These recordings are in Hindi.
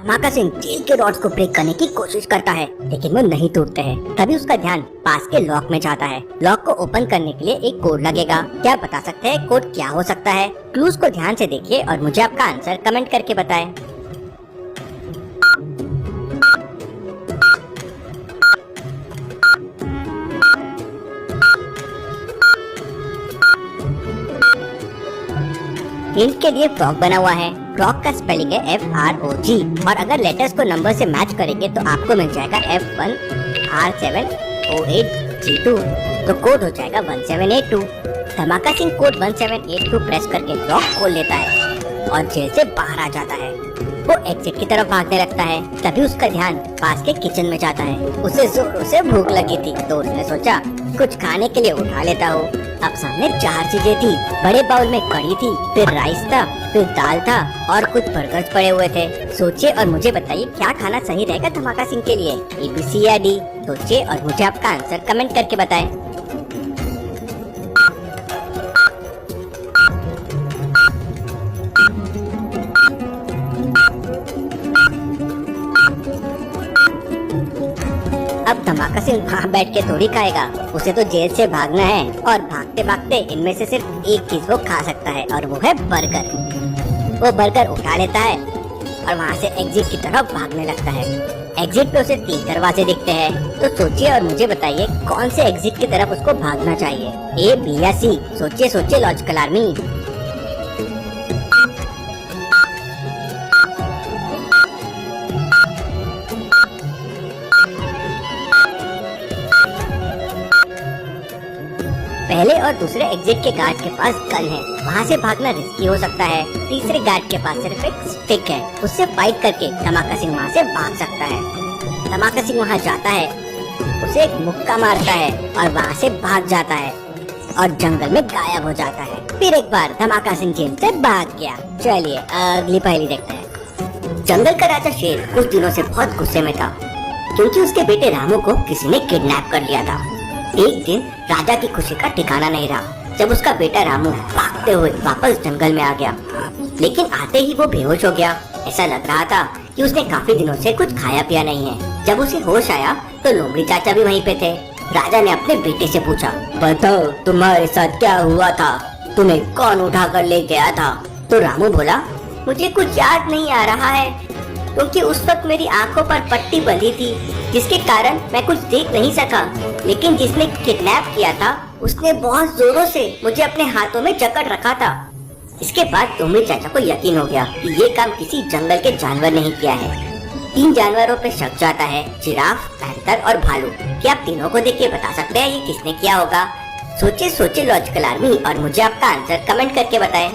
धमाका सिंह जेल के रॉड्स को ब्रेक करने की कोशिश करता है, लेकिन वो नहीं टूटते हैं। तभी उसका ध्यान पास के लॉक में जाता है। लॉक को ओपन करने के लिए एक कोड लगेगा। क्या बता सकते हैं कोड क्या हो सकता है? क्लूज को ध्यान से देखिए और मुझे आपका आंसर कमेंट करके बताएं। हिंट के लिए फ्रॉग बना हुआ है। फ्रॉग का स्पेलिंग है FROG और अगर लेटर्स को नंबर से मैच करेंगे तो आपको मिल जाएगा F1R7O8G2, तो कोड हो जाएगा 1782। धमाका सिंह कोड 1782 प्रेस करके लॉक खोल लेता है और जेल से बाहर आ जाता है। वो एग्जिट की तरफ भागने लगता है। तभी उसका ध्यान पास के किचन में जाता है। उसे जोरों से भूख लगी थी तो उसने सोचा कुछ खाने के लिए उठा लेता हूँ। अब सामने 4 चीजें थी। बड़े बाउल में कढ़ी थी, फिर राइस था, फिर दाल था और कुछ बर्गर्स पड़े हुए थे। सोचिए और मुझे बताइए क्या खाना सही रहेगा धमाका सिंह के लिए, ABC या D? सोचिए और मुझे आपका आंसर कमेंट करके बताएं। अब धमाका सिंह वहाँ बैठ के थोड़ी खाएगा, उसे तो जेल से भागना है और भागते भागते इनमें से सिर्फ एक चीज वो खा सकता है और वो है बर्गर। वो बर्गर उठा लेता है और वहाँ से एग्जिट की तरफ भागने लगता है। एग्जिट पे उसे 3 दरवाजे दिखते हैं, तो सोचिए और मुझे बताइए कौन से एग्जिट की तरफ उसको भागना चाहिए, A, B या C? सोचिए सोचिए लॉजिकल आर्मी। पहले और दूसरे एग्जिट के गार्ड के पास गन है, वहाँ से भागना रिस्की हो सकता है। तीसरे गार्ड के पास सिर्फ एक स्टिक है, उससे फाइट करके धमाका सिंह वहाँ से भाग सकता है। धमाका सिंह वहाँ जाता है, उसे एक मुक्का मारता है और वहाँ से भाग जाता है और जंगल में गायब हो जाता है। फिर एक बार धमाका सिंह जेल से भाग गया। चलिए अगली पहेली देखते हैं। जंगल का राजा शेर कुछ दिनों से बहुत गुस्से में था, क्योंकि उसके बेटे रामू को किसी ने किडनैप कर लिया था। एक दिन राजा की खुशी का ठिकाना नहीं रहा जब उसका बेटा रामू भागते हुए वापस जंगल में आ गया, लेकिन आते ही वो बेहोश हो गया। ऐसा लग रहा था कि उसने काफी दिनों से कुछ खाया पिया नहीं है। जब उसे होश आया तो लोमड़ी चाचा भी वहीं पे थे। राजा ने अपने बेटे से पूछा, बताओ तुम्हारे साथ क्या हुआ था, तुम्हें कौन उठा कर ले गया था? तो रामू बोला, मुझे कुछ याद नहीं आ रहा है, क्योंकि उस वक्त मेरी आंखों पर पट्टी बंधी थी, जिसके कारण मैं कुछ देख नहीं सका। लेकिन जिसने किडनैप किया था उसने बहुत जोरों से मुझे अपने हाथों में जकड़ रखा था। इसके बाद लोमड़ी चाचा को यकीन हो गया कि ये काम किसी जंगल के जानवर ने ही किया है। 3 जानवरों पे शक जाता है, जिराफ, पैंथर और भालू। क्या आप तीनों को देख के बता सकते हैं ये किसने किया होगा? सोचिए सोचिए लॉजिकल आर्मी और मुझे आपका आंसर कमेंट करके बताएं।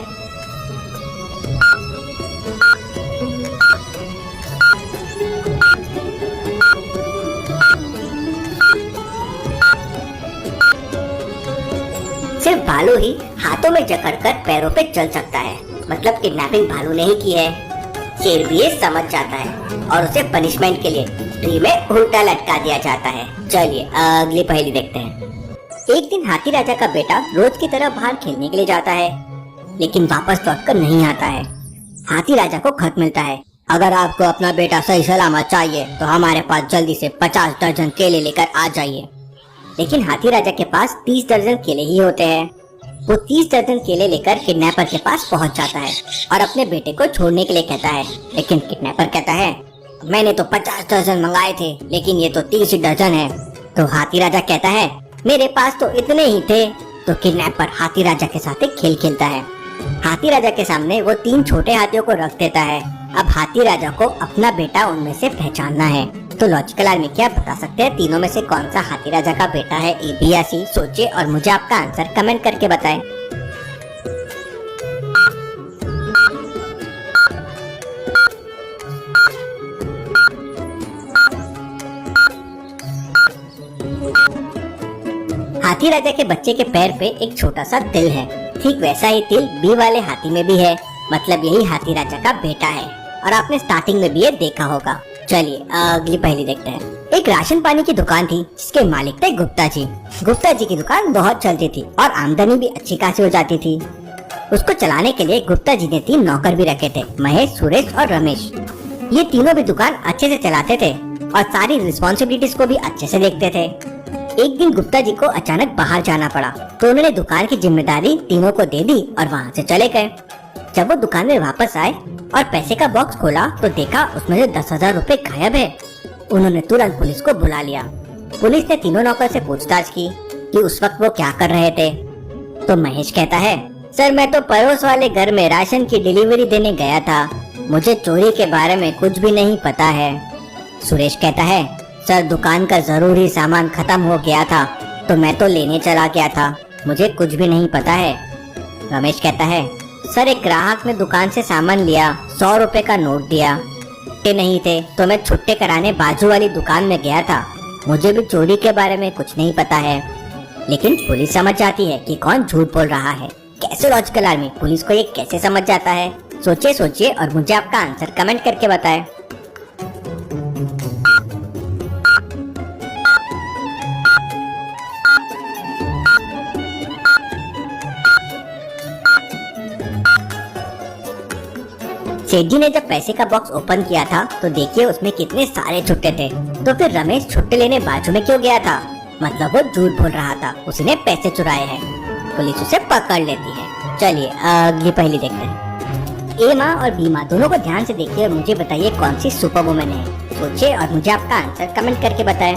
सिर्फ भालू ही हाथों में जकड़कर पैरों पे चल सकता है, मतलब किडनैपिंग भालू ने ही की है। शेर भी ये समझ जाता है और उसे पनिशमेंट के लिए ट्री में उल्टा लटका दिया जाता है। चलिए अगली पहेली देखते हैं। एक दिन हाथी राजा का बेटा रोज की तरह बाहर खेलने के लिए जाता है, लेकिन वापस लौटकर नहीं आता है। हाथी राजा को खत मिलता है, अगर आपको अपना बेटा सही सलामत चाहिए तो हमारे पास जल्दी से 50 दर्जन केले लेकर आ जाइए। लेकिन हाथी राजा के पास 30 दर्जन केले ही होते हैं। वो 30 दर्जन केले लेकर किडनैपर के पास पहुंच जाता है और अपने बेटे को छोड़ने के लिए कहता है, लेकिन किडनैपर कहता है, मैंने तो 50 दर्जन मंगाए थे, लेकिन ये तो 30 दर्जन है। तो हाथी राजा कहता है, मेरे पास तो इतने ही थे। तो किडनैपर हाथी राजा के साथ एक खेल खेलता है। हाथी राजा के सामने वो 3 छोटे हाथियों को रख देता है। अब हाथी राजा को अपना बेटा उनमें से पहचानना है। तो लॉजिकल आर्मी क्या बता सकते हैं तीनों में से कौन सा हाथी राजा का बेटा है, A, B या C? सोचिए और मुझे आपका आंसर कमेंट करके बताएं। हाथी राजा के बच्चे के पैर पे एक छोटा सा तिल है, ठीक वैसा ही तिल B वाले हाथी में भी है, मतलब यही हाथी राजा का बेटा है और आपने स्टार्टिंग में भी ये देखा होगा। चलिए अगली पहेली देखते हैं। एक राशन पानी की दुकान थी जिसके मालिक थे गुप्ता जी। गुप्ता जी की दुकान बहुत चलती थी और आमदनी भी अच्छी खासी हो जाती थी। उसको चलाने के लिए गुप्ता जी ने 3 नौकर भी रखे थे, महेश, सुरेश और रमेश। ये तीनों भी दुकान अच्छे से चलाते थे और सारी रिस्पॉन्सिबिलिटीज को भी अच्छे से देखते थे। एक दिन गुप्ता जी को अचानक बाहर जाना पड़ा, तो उन्होंने दुकान की जिम्मेदारी तीनों को दे दी और वहाँ से चले गए। जब वो दुकान में वापस आए और पैसे का बॉक्स खोला तो देखा उसमें से 10,000 रुपए गायब है। उन्होंने तुरंत पुलिस को बुला लिया। पुलिस ने तीनों नौकर से पूछताछ की कि उस वक्त वो क्या कर रहे थे। तो महेश कहता है, सर मैं तो पड़ोस वाले घर में राशन की डिलीवरी देने गया था, मुझे चोरी के बारे में कुछ भी नहीं पता है। सुरेश कहता है, सर दुकान का जरूरी सामान खत्म हो गया था तो मैं तो लेने चला गया था, मुझे कुछ भी नहीं पता है। रमेश कहता है, सर एक ग्राहक ने दुकान से सामान लिया, 100 रुपए का नोट दिया, छुट्टे नहीं थे तो मैं छुट्टे कराने बाजू वाली दुकान में गया था, मुझे भी चोरी के बारे में कुछ नहीं पता है। लेकिन पुलिस समझ जाती है कि कौन झूठ बोल रहा है। कैसे लॉजिकल आर्मी, पुलिस को ये कैसे समझ जाता है? सोचिए और मुझे आपका आंसर कमेंट करके बताएं। सेठ जी ने जब पैसे का बॉक्स ओपन किया था तो देखिए उसमें कितने सारे छुट्टे थे। तो फिर रमेश छुट्टे लेने बाजू में क्यों गया था? मतलब वो झूठ बोल रहा था, उसने पैसे चुराए हैं। पुलिस उसे पकड़ लेती है। चलिए अगली पहेली देखते हैं। ए माँ और बी माँ दोनों को ध्यान से देखिए और मुझे बताइए कौन सी सुपर वुमन है। सोचिए और मुझे आपका आंसर कमेंट करके बताएं।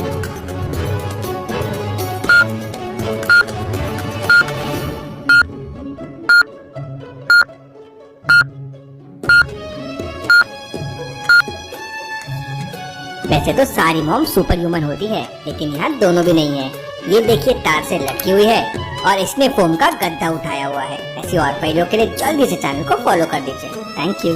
वैसे तो सारी मॉम सुपर ह्यूमन होती है, लेकिन यहाँ दोनों भी नहीं है। ये देखिए तार से लटकी हुई है और इसने फोम का गद्दा उठाया हुआ है। ऐसी और पहेलियों के लिए जल्दी से चैनल को फॉलो कर दीजिए। Thank you.